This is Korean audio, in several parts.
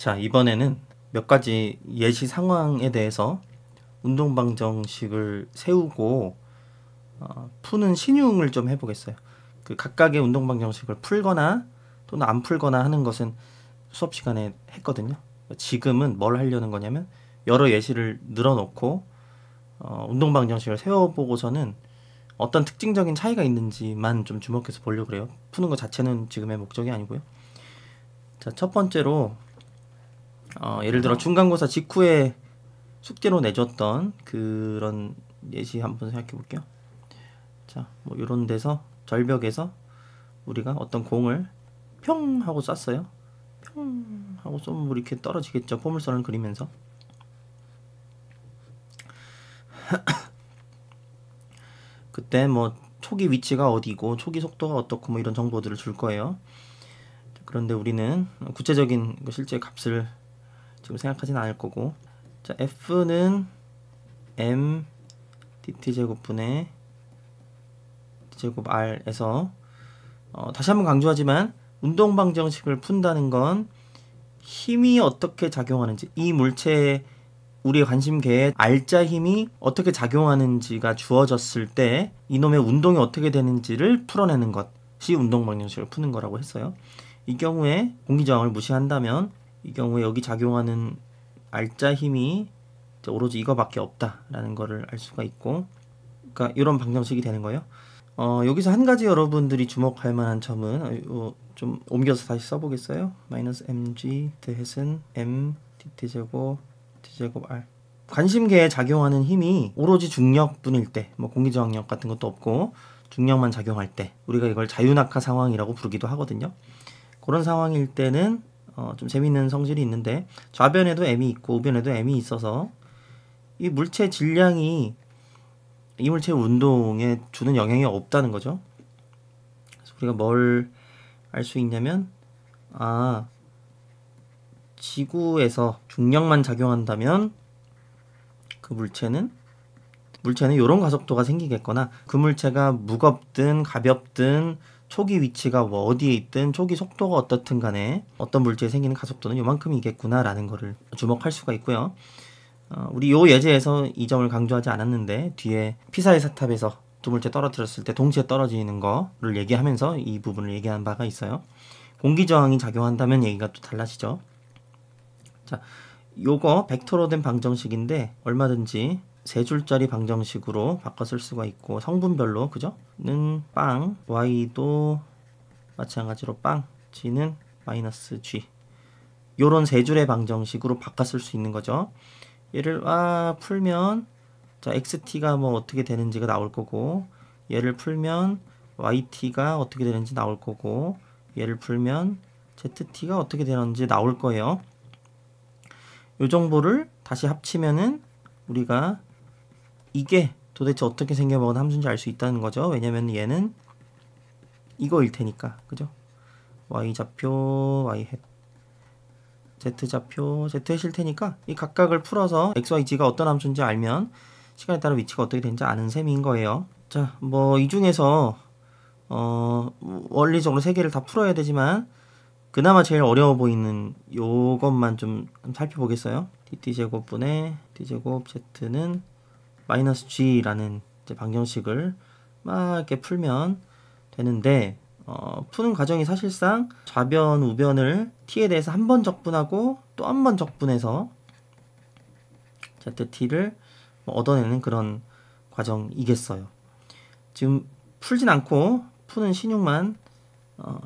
자, 이번에는 몇 가지 예시 상황에 대해서 운동 방정식을 세우고 푸는 신용을 좀 해보겠어요. 그 각각의 운동 방정식을 풀거나 또는 안 풀거나 하는 것은 수업 시간에 했거든요. 지금은 뭘 하려는 거냐면 여러 예시를 늘어놓고 운동 방정식을 세워보고서는 어떤 특징적인 차이가 있는지만 좀 주목해서 보려고 그래요. 푸는 것 자체는 지금의 목적이 아니고요. 자, 첫 번째로 예를 들어 중간고사 직후에 숙제로 내줬던 그런 예시 한번 생각해 볼게요. 자, 뭐 이런 데서 절벽에서 우리가 어떤 공을 평 하고 쐈어요. 평 하고 쏘면 뭐 이렇게 떨어지겠죠. 포물선을 그리면서. 그때 뭐 초기 위치가 어디고 초기 속도가 어떻고 뭐 이런 정보들을 줄 거예요. 그런데 우리는 구체적인 실제 값을 지금 생각하진 않을 거고, 자, F는 M dt제곱분의 d제곱 R에서 다시 한번 강조하지만 운동 방정식을 푼다는 건 힘이 어떻게 작용하는지, 이 물체에 우리의 관심계에 알짜 힘이 어떻게 작용하는지가 주어졌을 때 이놈의 운동이 어떻게 되는지를 풀어내는 것이 운동 방정식을 푸는 거라고 했어요. 이 경우에 공기저항을 무시한다면 이 경우에 여기 작용하는 알짜 힘이 오로지 이거밖에 없다라는 거를 알 수가 있고, 그러니까 이런 방정식이 되는 거예요. 여기서 한 가지 여러분들이 주목할 만한 점은 좀 옮겨서 다시 써보겠어요. 마이너스 mg 대햇은 m dt제곱 t제곱 r. 관심계에 작용하는 힘이 오로지 중력분일 때, 뭐 공기저항력 같은 것도 없고 중력만 작용할 때 우리가 이걸 자유낙하 상황이라고 부르기도 하거든요. 그런 상황일 때는 좀 재밌는 성질이 있는데, 좌변에도 m이 있고 우변에도 m이 있어서 이 물체 질량이 이 물체 운동에 주는 영향이 없다는 거죠. 그래서 우리가 뭘 알 수 있냐면, 지구에서 중력만 작용한다면 그 물체는 이런 가속도가 생기겠거나, 그 물체가 무겁든 가볍든 초기 위치가 뭐 어디에 있든 초기 속도가 어떻든 간에 어떤 물체에 생기는 가속도는 요만큼이겠구나 라는 거를 주목할 수가 있고요. 우리 요 예제에서 이 점을 강조하지 않았는데 뒤에 피사의 사탑에서 두 물체 떨어뜨렸을 때 동시에 떨어지는 거를 얘기하면서 이 부분을 얘기한 바가 있어요. 공기저항이 작용한다면 얘기가 또 달라지죠. 자, 요거 벡터로 된 방정식인데 얼마든지 세 줄짜리 방정식으로 바꿔 쓸 수가 있고, 성분별로 그죠? 는 빵, y도 마찬가지로 빵, g는 마이너스 g, 요런 세 줄의 방정식으로 바꿔 쓸 수 있는 거죠. 얘를 풀면 자, xt가 뭐 어떻게 되는지가 나올 거고, 얘를 풀면 yt가 어떻게 되는지 나올 거고, 얘를 풀면 zt가 어떻게 되는지 나올 거예요. 요 정보를 다시 합치면은 우리가 이게 도대체 어떻게 생겨먹은 함수인지 알 수 있다는 거죠. 왜냐면 얘는 이거일 테니까, 그죠? y좌표 y햇, z좌표 z햇일 테니까 이 각각을 풀어서 x, y, g가 어떤 함수인지 알면 시간에 따라 위치가 어떻게 되는지 아는 셈인 거예요. 자, 뭐 이 중에서 원리적으로 세 개를 다 풀어야 되지만 그나마 제일 어려워 보이는 요것만 좀 살펴보겠어요. dt제곱분의 d제곱 z는 마이너스 g라는 이제 방정식을 막 이렇게 풀면 되는데, 푸는 과정이 사실상 좌변, 우변을 t에 대해서 한 번 적분하고 또 한 번 적분해서 zt를 얻어내는 그런 과정이겠어요. 지금 풀진 않고 푸는 신용만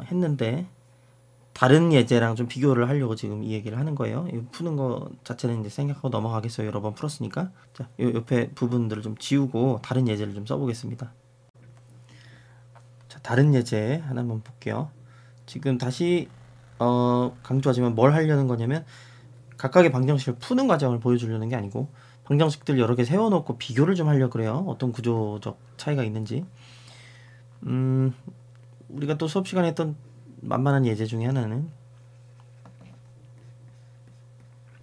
했는데 다른 예제랑 좀 비교를 하려고 지금 이 얘기를 하는 거예요. 이 푸는 거 자체는 이제 생각하고 넘어가겠어요. 여러 번 풀었으니까. 자, 요 옆에 부분들을 좀 지우고 다른 예제를 좀 써보겠습니다. 자, 다른 예제 하나만 볼게요. 지금 다시 강조하지만 뭘 하려는 거냐면 각각의 방정식을 푸는 과정을 보여주려는 게 아니고 방정식들 여러 개 세워놓고 비교를 좀 하려고 그래요. 어떤 구조적 차이가 있는지. 우리가 또 수업 시간에 했던 만만한 예제 중에 하나는,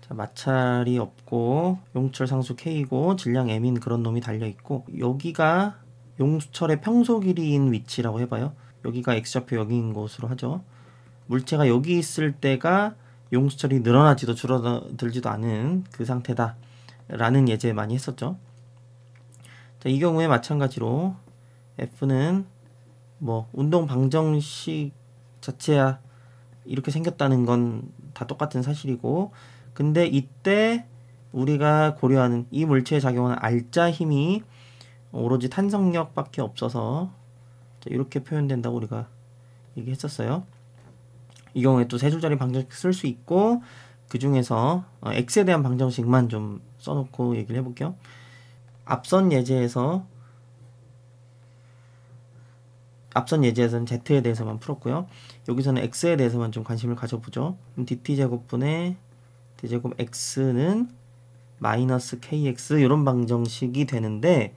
자, 마찰이 없고 용철 상수 K고 질량 M인 그런 놈이 달려있고, 여기가 용철의 평소 길이인 위치라고 해봐요. 여기가 X좌표 여기인 곳으로 하죠. 물체가 여기 있을 때가 용수철이 늘어나지도 줄어들지도 않은 그 상태다 라는 예제 많이 했었죠. 자, 이 경우에 마찬가지로 F는 뭐 운동 방정식 자체야 이렇게 생겼다는 건 다 똑같은 사실이고, 근데 이때 우리가 고려하는 이 물체에 작용하는 알자 힘이 오로지 탄성력밖에 없어서 이렇게 표현된다고 우리가 얘기했었어요. 이 경우에 또 세 줄짜리 방정식 쓸 수 있고, 그 중에서 x에 대한 방정식만 좀 써놓고 얘기를 해볼게요. 앞선 예제에서는 z에 대해서만 풀었고요. 여기서는 x에 대해서만 좀 관심을 가져보죠. 그럼 dt제곱분의 d제곱 x는 마이너스 kx 이런 방정식이 되는데,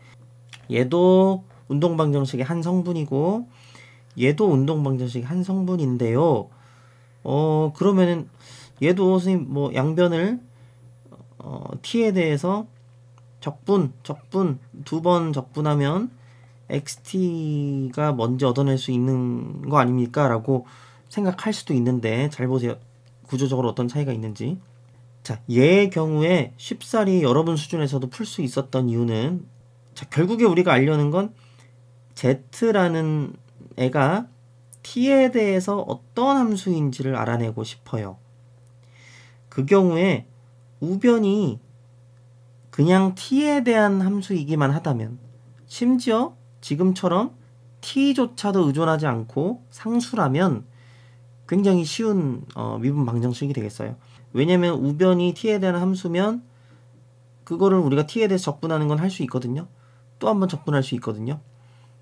얘도 운동 방정식의 한 성분이고 얘도 운동 방정식의 한 성분인데요. 그러면은 얘도 선생님 뭐 양변을 t에 대해서 적분 두 번 적분하면 xt가 먼저 얻어낼 수 있는 거 아닙니까? 라고 생각할 수도 있는데, 잘 보세요. 구조적으로 어떤 차이가 있는지. 자, 얘의 경우에 쉽사리 여러분 수준에서도 풀 수 있었던 이유는, 자, 결국에 우리가 알려는 건 z라는 애가 t에 대해서 어떤 함수인지를 알아내고 싶어요. 그 경우에 우변이 그냥 t에 대한 함수이기만 하다면, 심지어 지금처럼 t조차도 의존하지 않고 상수라면 굉장히 쉬운 미분 방정식이 되겠어요. 왜냐면 우변이 t에 대한 함수면 그거를 우리가 t에 대해서 적분하는 건 할 수 있거든요. 또 한 번 적분할 수 있거든요.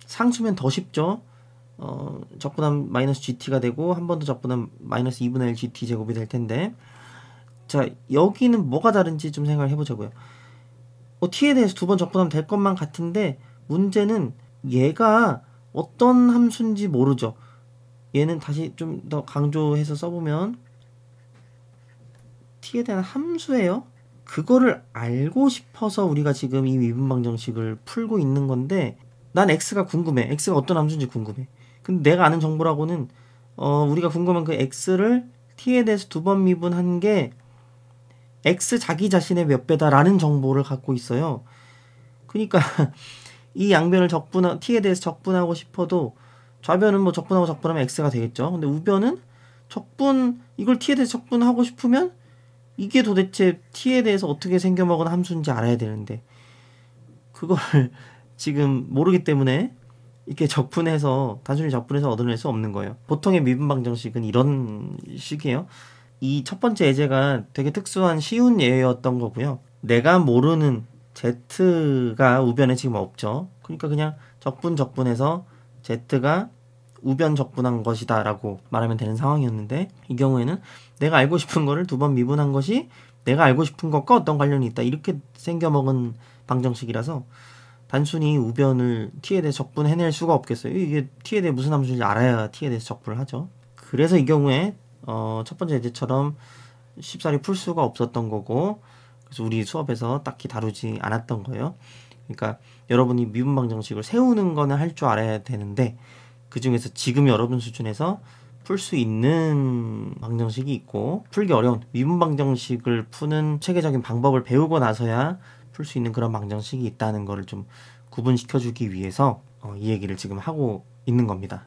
상수면 더 쉽죠. 적분하면 마이너스 gt가 되고 한 번 더 적분하면 마이너스 2분의 1 gt 제곱이 될 텐데, 자, 여기는 뭐가 다른지 좀 생각을 해보자고요. t에 대해서 두 번 적분하면 될 것만 같은데, 문제는 얘가 어떤 함수인지 모르죠. 얘는 다시 좀 더 강조해서 써보면 t에 대한 함수예요. 그거를 알고 싶어서 우리가 지금 이 미분 방정식을 풀고 있는 건데, 난 x가 궁금해. x가 어떤 함수인지 궁금해. 근데 내가 아는 정보라고는 우리가 궁금한 그 x를 t에 대해서 두 번 미분한 게 x 자기 자신의 몇 배다라는 정보를 갖고 있어요. 그러니까 이 양변을 t에 대해서 적분하고 싶어도 좌변은 뭐 적분하고 적분하면 x가 되겠죠. 근데 우변은 이걸 t에 대해서 적분하고 싶으면 이게 도대체 t에 대해서 어떻게 생겨먹은 함수인지 알아야 되는데, 그걸 지금 모르기 때문에 이렇게 단순히 적분해서 얻어낼 수 없는 거예요. 보통의 미분 방정식은 이런 식이에요. 이 첫 번째 예제가 되게 특수한 쉬운 예였던 거고요. 내가 모르는 z가 우변에 지금 없죠. 그러니까 그냥 적분해서 z가 우변 적분한 것이다 라고 말하면 되는 상황이었는데, 이 경우에는 내가 알고 싶은 거를 두 번 미분한 것이 내가 알고 싶은 것과 어떤 관련이 있다 이렇게 생겨먹은 방정식이라서 단순히 우변을 t에 대해 적분해낼 수가 없겠어요. 이게 t에 대해 무슨 함수인지 알아야 t에 대해서 적분을 하죠. 그래서 이 경우에 첫 번째 예제처럼 쉽사리 풀 수가 없었던 거고, 그래서 우리 수업에서 딱히 다루지 않았던 거예요. 그러니까 여러분이 미분 방정식을 세우는 거는 할 줄 알아야 되는데, 그 중에서 지금 여러분 수준에서 풀 수 있는 방정식이 있고, 풀기 어려운 미분 방정식을 푸는 체계적인 방법을 배우고 나서야 풀 수 있는 그런 방정식이 있다는 거를 좀 구분시켜주기 위해서 이 얘기를 지금 하고 있는 겁니다.